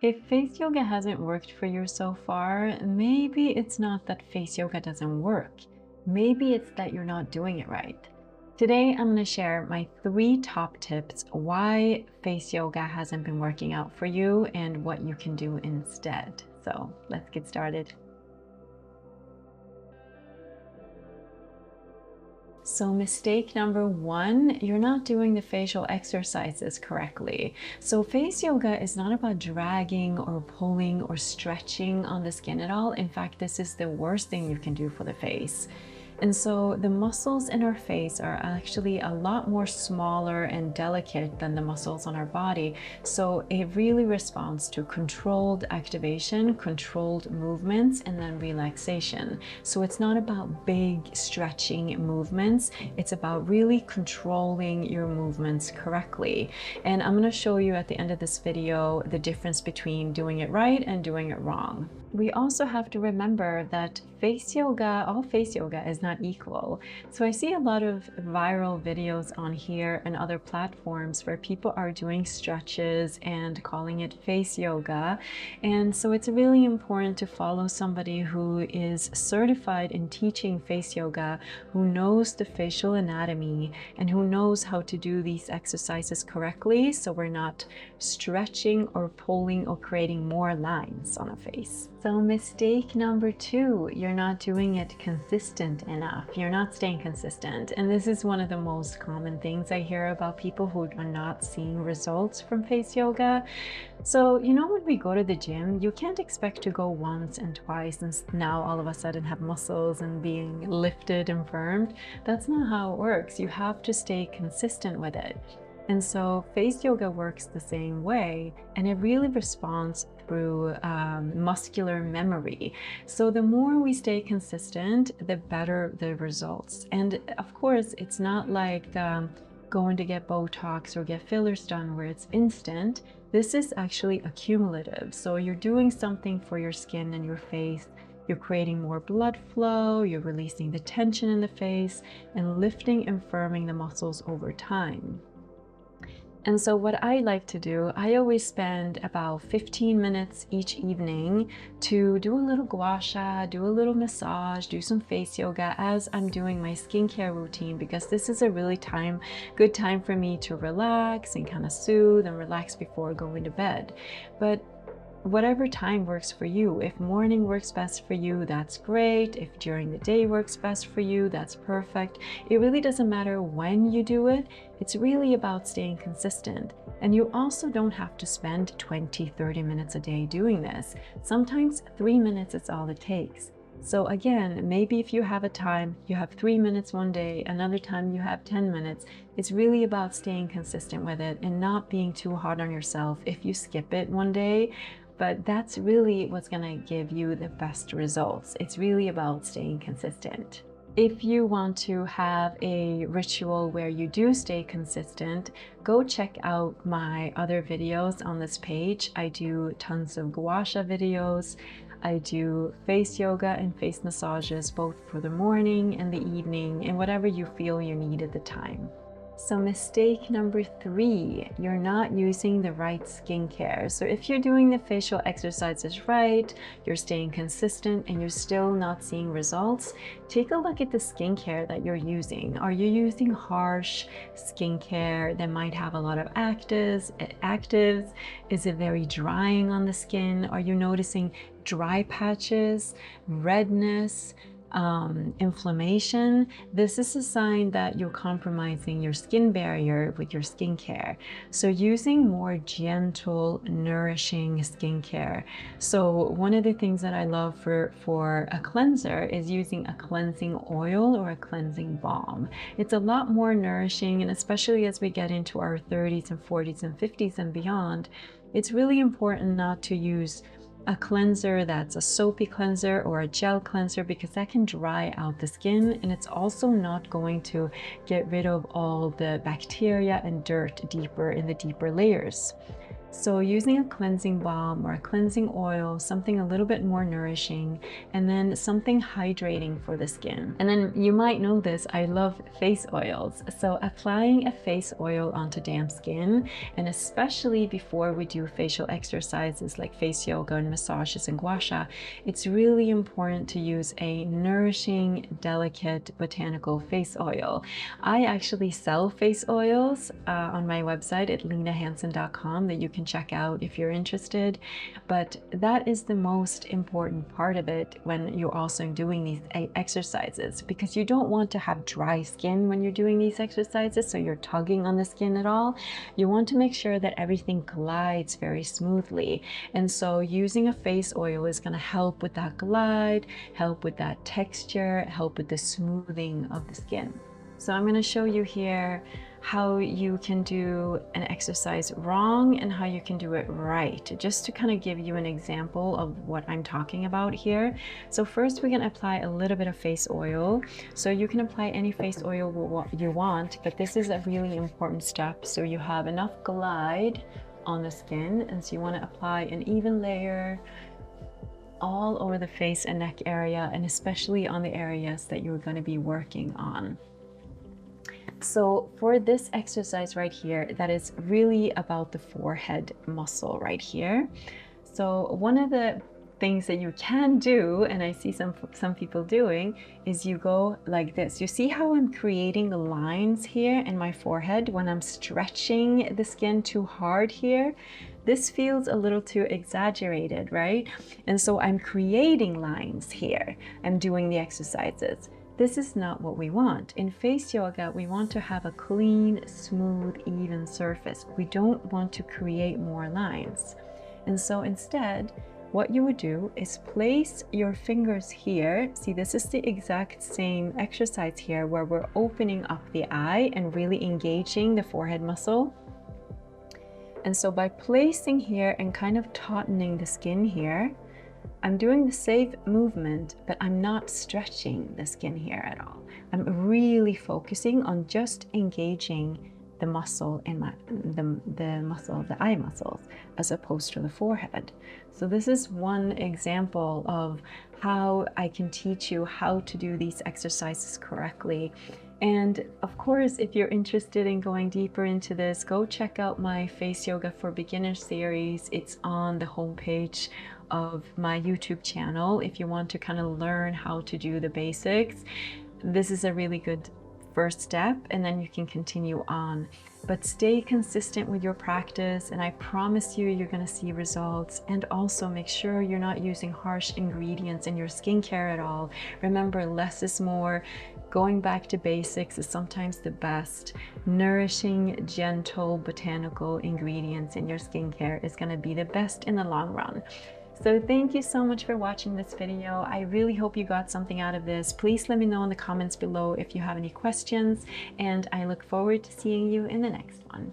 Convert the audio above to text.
If face yoga hasn't worked for you so far, maybe it's not that face yoga doesn't work. Maybe it's that you're not doing it right. Today, I'm going to share my 3 top tips why face yoga hasn't been working out for you and what you can do instead. So let's get started. So mistake number 1, you're not doing the facial exercises correctly. So face yoga is not about dragging or pulling or stretching on the skin at all. In fact, this is the worst thing you can do for the face. And so the muscles in our face are actually a lot more smaller and delicate than the muscles on our body. So it really responds to controlled activation, controlled movements, and then relaxation. So it's not about big stretching movements. It's about really controlling your movements correctly. And I'm going to show you at the end of this video the difference between doing it right and doing it wrong. We also have to remember that all face yoga is not equal. So I see a lot of viral videos on here and other platforms where people are doing stretches and calling it face yoga. And so it's really important to follow somebody who is certified in teaching face yoga, who knows the facial anatomy and who knows how to do these exercises correctly, so we're not stretching or pulling or creating more lines on a face. So mistake number 2, you're not doing it consistent enough. You're not staying consistent. And this is one of the most common things I hear about people who are not seeing results from face yoga. So, when we go to the gym, you can't expect to go once and twice and now all of a sudden have muscles and being lifted and firmed. That's not how it works. You have to stay consistent with it. And so face yoga works the same way, and it really responds through muscular memory. So the more we stay consistent, the better the results. And of course, it's not like going to get Botox or get fillers done where it's instant. This is actually accumulative. So you're doing something for your skin and your face. You're creating more blood flow, you're releasing the tension in the face, and lifting and firming the muscles over time. And so what I like to do, I always spend about 15 minutes each evening to do a little gua sha, do a little massage, do some face yoga as I'm doing my skincare routine, because this is a really good time for me to relax and kind of soothe and relax before going to bed. But whatever time works for you. If morning works best for you, that's great. If during the day works best for you, that's perfect. It really doesn't matter when you do it. It's really about staying consistent. And you also don't have to spend 20-30 minutes a day doing this. Sometimes 3 minutes is all it takes. So again, maybe if you have a time, you have 3 minutes one day, another time you have 10 minutes. It's really about staying consistent with it and not being too hard on yourself if you skip it one day. But that's really what's going to give you the best results. It's really about staying consistent. If you want to have a ritual where you do stay consistent, go check out my other videos on this page. I do tons of gua sha videos. I do face yoga and face massages both for the morning and the evening and whatever you feel you need at the time. So mistake number 3, you're not using the right skincare. So if you're doing the facial exercises right, you're staying consistent and you're still not seeing results, take a look at the skincare that you're using. Are you using harsh skincare that might have a lot of actives? Is it very drying on the skin? Are you noticing dry patches, redness, inflammation? This is a sign that you're compromising your skin barrier with your skincare. So using more gentle, nourishing skincare. So one of the things that I love for a cleanser is using a cleansing oil or a cleansing balm. It's a lot more nourishing, and especially as we get into our 30s and 40s and 50s and beyond, it's really important not to use a cleanser that's a soapy cleanser or a gel cleanser, because that can dry out the skin, and it's also not going to get rid of all the bacteria and dirt deeper in the deeper layers. So using a cleansing balm or a cleansing oil, something a little bit more nourishing, and then something hydrating for the skin. And then you might know this, I love face oils. So applying a face oil onto damp skin, and especially before we do facial exercises like face yoga and massages and gua sha, it's really important to use a nourishing, delicate botanical face oil. I actually sell face oils on my website at linahanson.com that you can check out if you're interested, but that is the most important part of it when you're also doing these exercises, because you don't want to have dry skin when you're doing these exercises, so you're tugging on the skin at all. You want to make sure that everything glides very smoothly, and so using a face oil is going to help with that glide, help with that texture, help with the smoothing of the skin. So I'm going to show you here how you can do an exercise wrong and how you can do it right, just to kind of give you an example of what I'm talking about here. So first we're going to apply a little bit of face oil. So you can apply any face oil you want, but this is a really important step. So you have enough glide on the skin, and so you want to apply an even layer all over the face and neck area, and especially on the areas that you're going to be working on. So for this exercise right here, that is really about the forehead muscle right here. So one of the things that you can do, and I see some people doing, is you go like this. You see how I'm creating the lines here in my forehead when I'm stretching the skin too hard here? This feels a little too exaggerated, right? And so I'm creating lines here. I'm doing the exercises. This is not what we want. In face yoga, we want to have a clean, smooth, even surface. We don't want to create more lines. And so instead, what you would do is place your fingers here. See, this is the exact same exercise here where we're opening up the eye and really engaging the forehead muscle. And so by placing here and kind of tautening the skin here, I'm doing the same movement, but I'm not stretching the skin here at all. I'm really focusing on just engaging the muscle in the muscle of the eye muscles as opposed to the forehead. So this is one example of how I can teach you how to do these exercises correctly. And of course, if you're interested in going deeper into this, go check out my Face Yoga for Beginners series. It's on the homepage of my YouTube channel. If you want to kind of learn how to do the basics, this is a really good first step, and then you can continue on. But stay consistent with your practice, and I promise you, you're going to see results. And also make sure you're not using harsh ingredients in your skincare at all. Remember, less is more. Going back to basics is sometimes the best. Nourishing, gentle, botanical ingredients in your skincare is going to be the best in the long run. So thank you so much for watching this video. I really hope you got something out of this. Please let me know in the comments below if you have any questions, and I look forward to seeing you in the next one.